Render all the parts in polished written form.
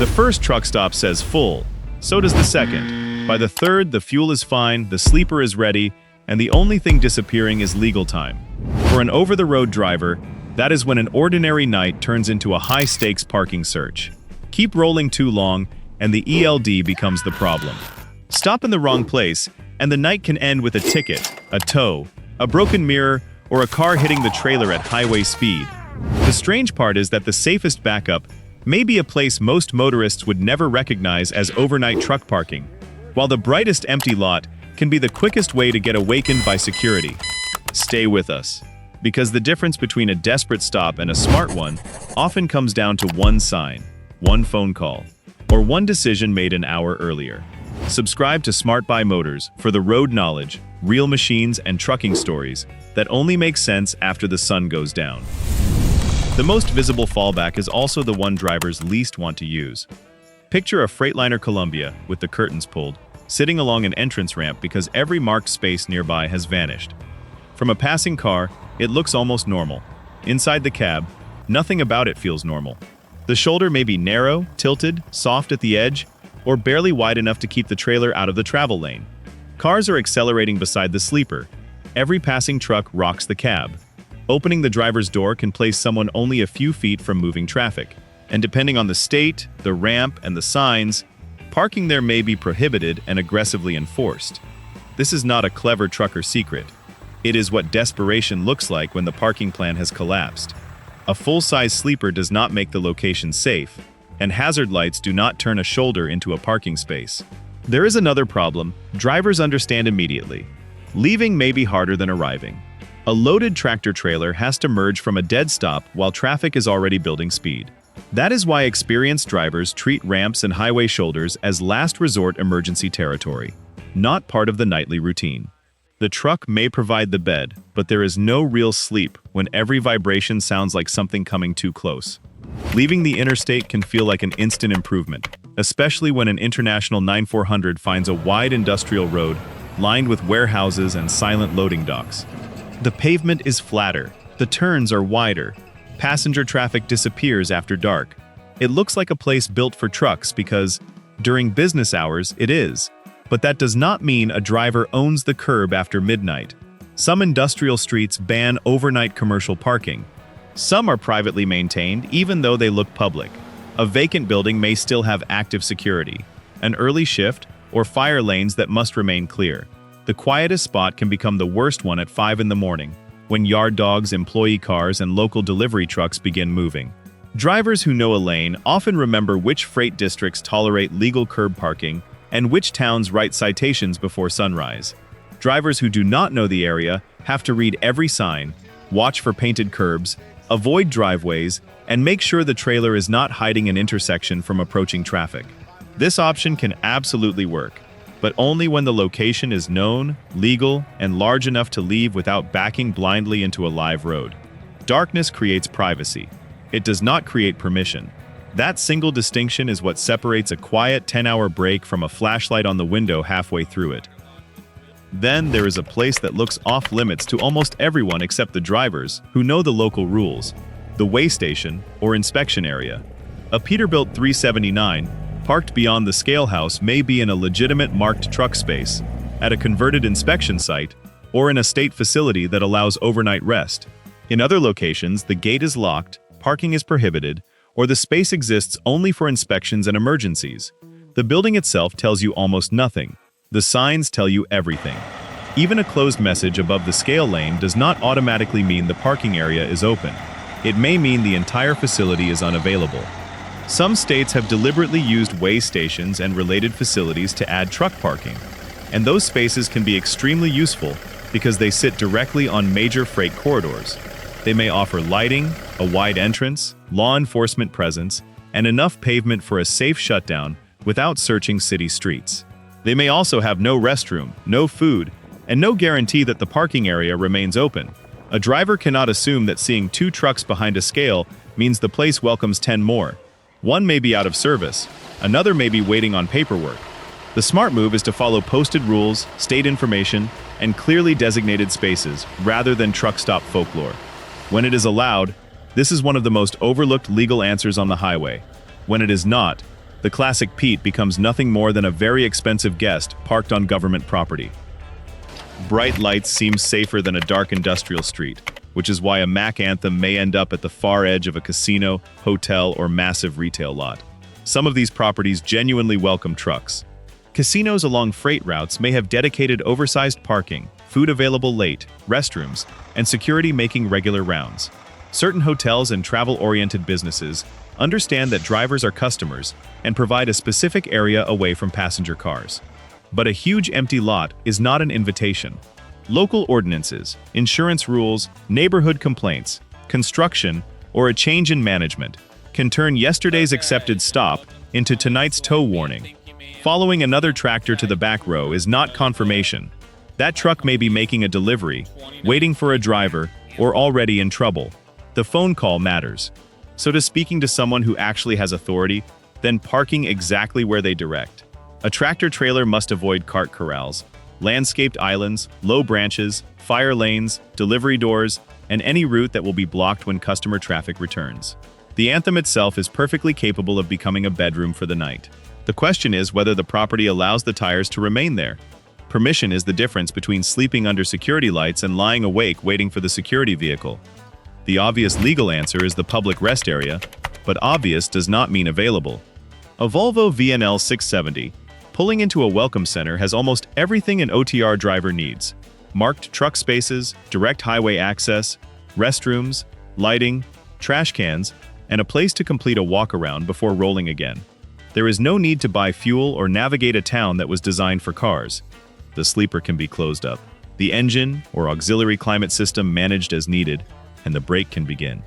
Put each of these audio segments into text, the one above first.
The first truck stop says full, so does the second. By the third, the fuel is fine, the sleeper is ready, and the only thing disappearing is legal time. For an over-the-road driver, that is when an ordinary night turns into a high-stakes parking search. Keep rolling too long, and the ELD becomes the problem. Stop in the wrong place, and the night can end with a ticket, a tow, a broken mirror, or a car hitting the trailer at highway speed. The strange part is that the safest backup may be a place most motorists would never recognize as overnight truck parking, while the brightest empty lot can be the quickest way to get awakened by security. Stay with us, because the difference between a desperate stop and a smart one often comes down to one sign, one phone call, or one decision made an hour earlier. Subscribe to Smart by Motors for the road knowledge, real machines, and trucking stories that only make sense after the sun goes down. The most visible fallback is also the one drivers least want to use. Picture a Freightliner Columbia with the curtains pulled, sitting along an entrance ramp because every marked space nearby has vanished. From a passing car, it looks almost normal. Inside the cab, nothing about it feels normal. The shoulder may be narrow, tilted, soft at the edge, or barely wide enough to keep the trailer out of the travel lane. Cars are accelerating beside the sleeper. Every passing truck rocks the cab. Opening the driver's door can place someone only a few feet from moving traffic. And depending on the state, the ramp, and the signs, parking there may be prohibited and aggressively enforced. This is not a clever trucker secret. It is what desperation looks like when the parking plan has collapsed. A full-size sleeper does not make the location safe, and hazard lights do not turn a shoulder into a parking space. There is another problem drivers understand immediately. Leaving may be harder than arriving. A loaded tractor trailer has to merge from a dead stop while traffic is already building speed. That is why experienced drivers treat ramps and highway shoulders as last resort emergency territory, not part of the nightly routine. The truck may provide the bed, but there is no real sleep when every vibration sounds like something coming too close. Leaving the interstate can feel like an instant improvement, especially when an International 9400 finds a wide industrial road lined with warehouses and silent loading docks. The pavement is flatter, the turns are wider, passenger traffic disappears after dark. It looks like a place built for trucks because, during business hours, it is. But that does not mean a driver owns the curb after midnight. Some industrial streets ban overnight commercial parking. Some are privately maintained, even though they look public. A vacant building may still have active security, an early shift, or fire lanes that must remain clear. The quietest spot can become the worst one at 5 in the morning, when yard dogs, employee cars, and local delivery trucks begin moving. Drivers who know a lane often remember which freight districts tolerate legal curb parking and which towns write citations before sunrise. Drivers who do not know the area have to read every sign, watch for painted curbs, avoid driveways, and make sure the trailer is not hiding an intersection from approaching traffic. This option can absolutely work, but only when the location is known, legal, and large enough to leave without backing blindly into a live road. Darkness creates privacy. It does not create permission. That single distinction is what separates a quiet 10-hour break from a flashlight on the window halfway through it. Then there is a place that looks off-limits to almost everyone except the drivers, who know the local rules: the weigh station, or inspection area. A Peterbilt 379, parked beyond the scale house, may be in a legitimate marked truck space, at a converted inspection site, or in a state facility that allows overnight rest. In other locations, the gate is locked, parking is prohibited, or the space exists only for inspections and emergencies. The building itself tells you almost nothing. The signs tell you everything. Even a closed message above the scale lane does not automatically mean the parking area is open. It may mean the entire facility is unavailable. Some states have deliberately used weigh stations and related facilities to add truck parking, and those spaces can be extremely useful because they sit directly on major freight corridors. They may offer lighting, a wide entrance, law enforcement presence, and enough pavement for a safe shutdown without searching city streets. They may also have no restroom, no food, and no guarantee that the parking area remains open. A driver cannot assume that seeing 2 trucks behind a scale means the place welcomes 10 more. One may be out of service, another may be waiting on paperwork. The smart move is to follow posted rules, state information, and clearly designated spaces, rather than truck stop folklore. When it is allowed, this is one of the most overlooked legal answers on the highway. When it is not, The classic Pete becomes nothing more than a very expensive guest parked on government property. Bright lights seem safer than a dark industrial street, which is why a Mac anthem may end up at the far edge of a casino, hotel, or massive retail lot. Some of these properties genuinely welcome trucks. Casinos along freight routes may have dedicated oversized parking, food available late, restrooms, and security making regular rounds. Certain hotels and travel-oriented businesses understand that drivers are customers and provide a specific area away from passenger cars. But a huge empty lot is not an invitation. Local ordinances, insurance rules, neighborhood complaints, construction, or a change in management can turn yesterday's accepted stop into tonight's tow warning. Following another tractor to the back row is not confirmation. That truck may be making a delivery, waiting for a driver, or already in trouble. The phone call matters. So does speaking to someone who actually has authority, then parking exactly where they direct. A tractor-trailer must avoid cart corrals, landscaped islands, low branches, fire lanes, delivery doors, and any route that will be blocked when customer traffic returns. The anthem itself is perfectly capable of becoming a bedroom for the night. The question is whether the property allows the tires to remain there. Permission is the difference between sleeping under security lights and lying awake waiting for the security vehicle. The obvious legal answer is the public rest area, but obvious does not mean available. A Volvo VNL 670 pulling into a welcome center has almost everything an OTR driver needs: marked truck spaces, direct highway access, restrooms, lighting, trash cans, and a place to complete a walk-around before rolling again. There is no need to buy fuel or navigate a town that was designed for cars. The sleeper can be closed up, the engine or auxiliary climate system managed as needed, and the brake can begin.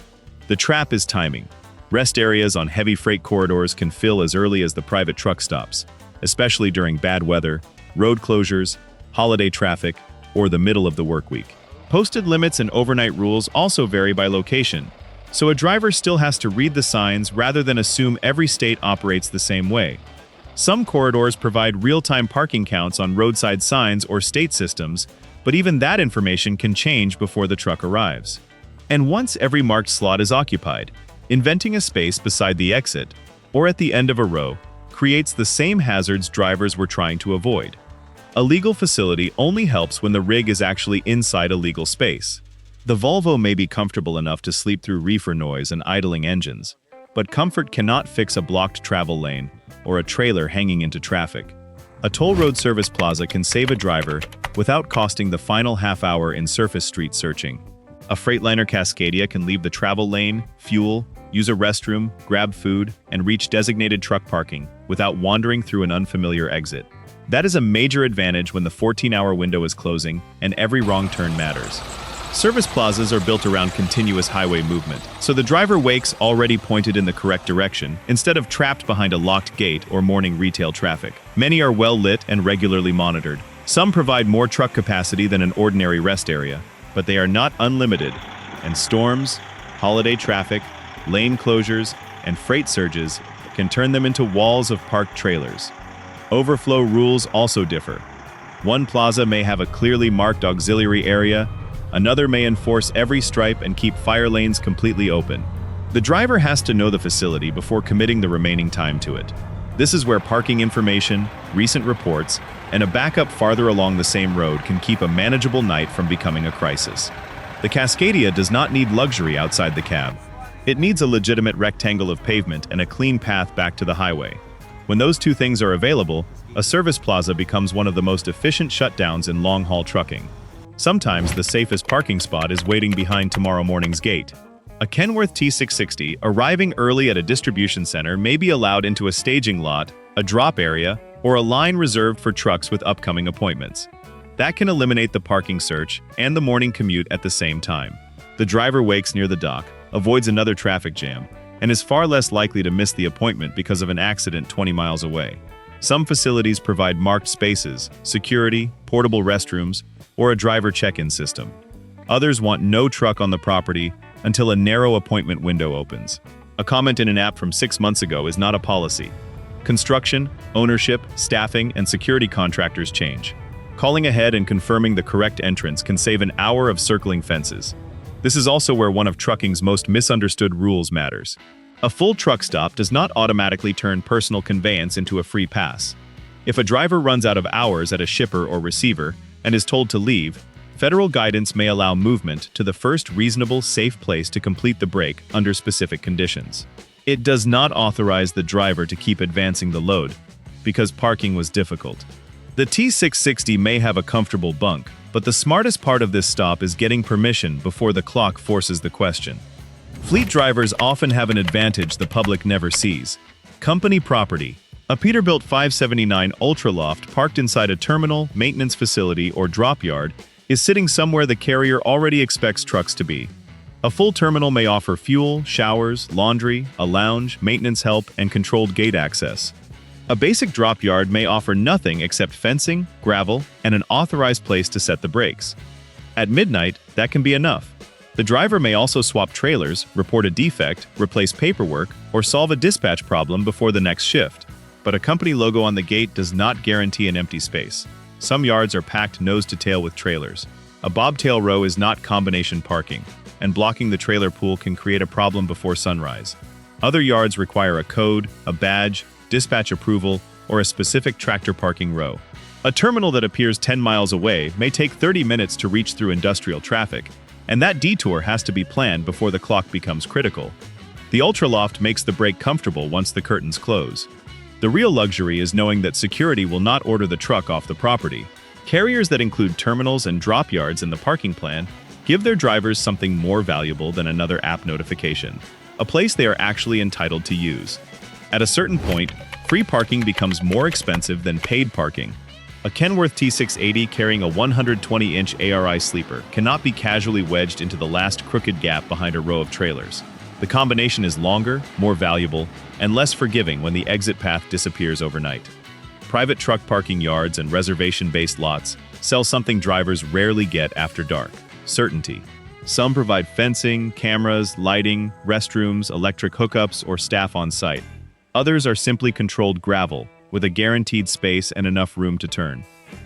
The trap is timing. Rest areas on heavy freight corridors can fill as early as the private truck stops, especially during bad weather, road closures, holiday traffic, or the middle of the work week. Posted limits and overnight rules also vary by location, so a driver still has to read the signs rather than assume every state operates the same way. Some corridors provide real-time parking counts on roadside signs or state systems, but even that information can change before the truck arrives. And once every marked slot is occupied, inventing a space beside the exit, or at the end of a row, creates the same hazards drivers were trying to avoid. A legal facility only helps when the rig is actually inside a legal space. The Volvo may be comfortable enough to sleep through reefer noise and idling engines, but comfort cannot fix a blocked travel lane or a trailer hanging into traffic. A toll road service plaza can save a driver without costing the final half hour in surface street searching. A Freightliner Cascadia can leave the travel lane, fuel, use a restroom, grab food, and reach designated truck parking without wandering through an unfamiliar exit. That is a major advantage when the 14-hour window is closing and every wrong turn matters. Service plazas are built around continuous highway movement, so the driver wakes already pointed in the correct direction instead of trapped behind a locked gate or morning retail traffic. Many are well lit and regularly monitored. Some provide more truck capacity than an ordinary rest area, but they are not unlimited, and storms, holiday traffic, lane closures, and freight surges can turn them into walls of parked trailers. Overflow rules also differ. One plaza may have a clearly marked auxiliary area, another may enforce every stripe and keep fire lanes completely open. The driver has to know the facility before committing the remaining time to it. This is where parking information, recent reports, and a backup farther along the same road can keep a manageable night from becoming a crisis. The Cascadia does not need luxury outside the cab. It needs a legitimate rectangle of pavement and a clean path back to the highway. When those two things are available, a service plaza becomes one of the most efficient shutdowns in long-haul trucking. Sometimes the safest parking spot is waiting behind tomorrow morning's gate. A Kenworth T660 arriving early at a distribution center may be allowed into a staging lot, a drop area, or a line reserved for trucks with upcoming appointments. That can eliminate the parking search and the morning commute at the same time. The driver wakes near the dock, avoids another traffic jam, and is far less likely to miss the appointment because of an accident 20 miles away. Some facilities provide marked spaces, security, portable restrooms, or a driver check-in system. Others want no truck on the property until a narrow appointment window opens. A comment in an app from 6 months ago is not a policy. Construction, ownership, staffing, and security contractors change. Calling ahead and confirming the correct entrance can save an hour of circling fences. This is also where one of trucking's most misunderstood rules matters. A full truck stop does not automatically turn personal conveyance into a free pass. If a driver runs out of hours at a shipper or receiver and is told to leave, federal guidance may allow movement to the first reasonable, safe place to complete the break under specific conditions. It does not authorize the driver to keep advancing the load, because parking was difficult. The T660 may have a comfortable bunk, but the smartest part of this stop is getting permission before the clock forces the question. Fleet drivers often have an advantage the public never sees. Company property. A Peterbilt 579 Ultraloft parked inside a terminal, maintenance facility, or drop yard is sitting somewhere the carrier already expects trucks to be. A full terminal may offer fuel, showers, laundry, a lounge, maintenance help, and controlled gate access. A basic drop yard may offer nothing except fencing, gravel, and an authorized place to set the brakes. At midnight, that can be enough. The driver may also swap trailers, report a defect, replace paperwork, or solve a dispatch problem before the next shift. But a company logo on the gate does not guarantee an empty space. Some yards are packed nose to tail with trailers. A bobtail row is not combination parking, and blocking the trailer pool can create a problem before sunrise. Other yards require a code, a badge, dispatch approval, or a specific tractor parking row. A terminal that appears 10 miles away may take 30 minutes to reach through industrial traffic, and that detour has to be planned before the clock becomes critical. The Ultraloft makes the break comfortable once the curtains close. The real luxury is knowing that security will not order the truck off the property. Carriers that include terminals and drop yards in the parking plan give their drivers something more valuable than another app notification, a place they are actually entitled to use. At a certain point, free parking becomes more expensive than paid parking. A Kenworth T680 carrying a 120-inch ARI sleeper cannot be casually wedged into the last crooked gap behind a row of trailers. The combination is longer, more valuable, and less forgiving when the exit path disappears overnight. Private truck parking yards and reservation-based lots sell something drivers rarely get after dark: certainty. Some provide fencing, cameras, lighting, restrooms, electric hookups, or staff on site. Others are simply controlled gravel, with a guaranteed space and enough room to turn.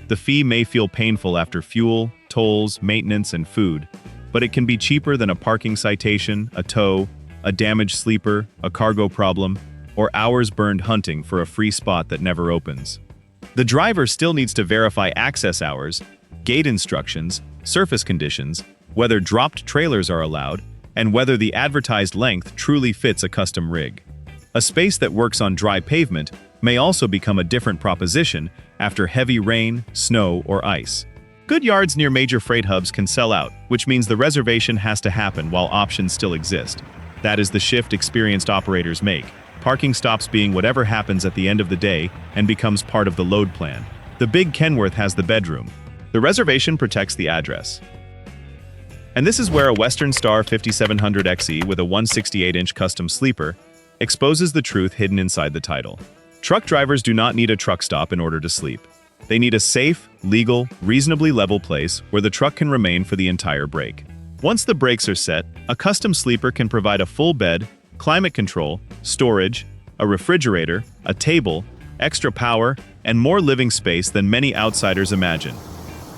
The fee may feel painful after fuel, tolls, maintenance, and food, but it can be cheaper than a parking citation, a tow, a damaged sleeper, a cargo problem, or hours burned hunting for a free spot that never opens. The driver still needs to verify access hours, gate instructions, surface conditions, whether dropped trailers are allowed, and whether the advertised length truly fits a custom rig. A space that works on dry pavement may also become a different proposition after heavy rain, snow, or ice. Good yards near major freight hubs can sell out, which means the reservation has to happen while options still exist. That is the shift experienced operators make, parking stops being whatever happens at the end of the day and becomes part of the load plan. The big Kenworth has the bedroom. The reservation protects the address. And this is where a Western Star 5700XE with a 168-inch custom sleeper exposes the truth hidden inside the title. Truck drivers do not need a truck stop in order to sleep. They need a safe, legal, reasonably level place where the truck can remain for the entire break. Once the brakes are set, a custom sleeper can provide a full bed, climate control, storage, a refrigerator, a table, extra power, and more living space than many outsiders imagine.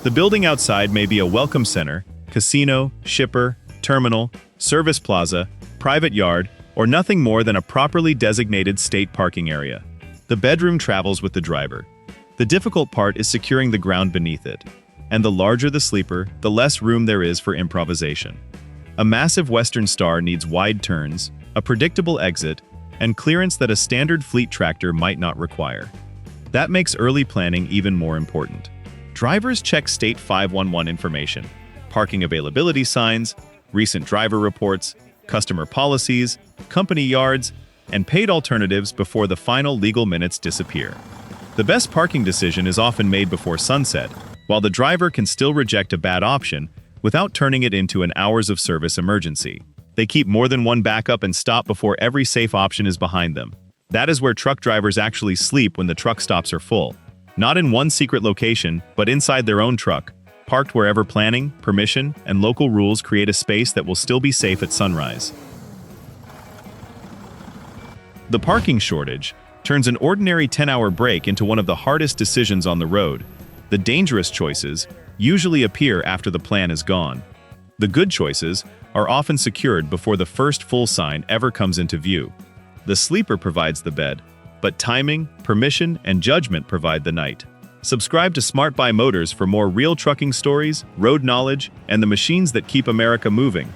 The building outside may be a welcome center, casino, shipper, terminal, service plaza, private yard, or nothing more than a properly designated state parking area. The bedroom travels with the driver. The difficult part is securing the ground beneath it. And the larger the sleeper, the less room there is for improvisation. A massive Western Star needs wide turns, a predictable exit, and clearance that a standard fleet tractor might not require. That makes early planning even more important. Drivers check State 511 information, parking availability signs, recent driver reports, customer policies, company yards, and paid alternatives before the final legal minutes disappear. The best parking decision is often made before sunset, while the driver can still reject a bad option without turning it into an hours of service emergency. They keep more than one backup and stop before every safe option is behind them. That is where truck drivers actually sleep when the truck stops are full. Not in one secret location, but inside their own truck, parked wherever planning, permission, and local rules create a space that will still be safe at sunrise. The parking shortage turns an ordinary 10-hour break into one of the hardest decisions on the road. The dangerous choices usually appear after the plan is gone. The good choices are often secured before the first full sign ever comes into view. The sleeper provides the bed, but timing, permission, and judgment provide the night. Subscribe to Smart Buy Motors for more real trucking stories, road knowledge, and the machines that keep America moving.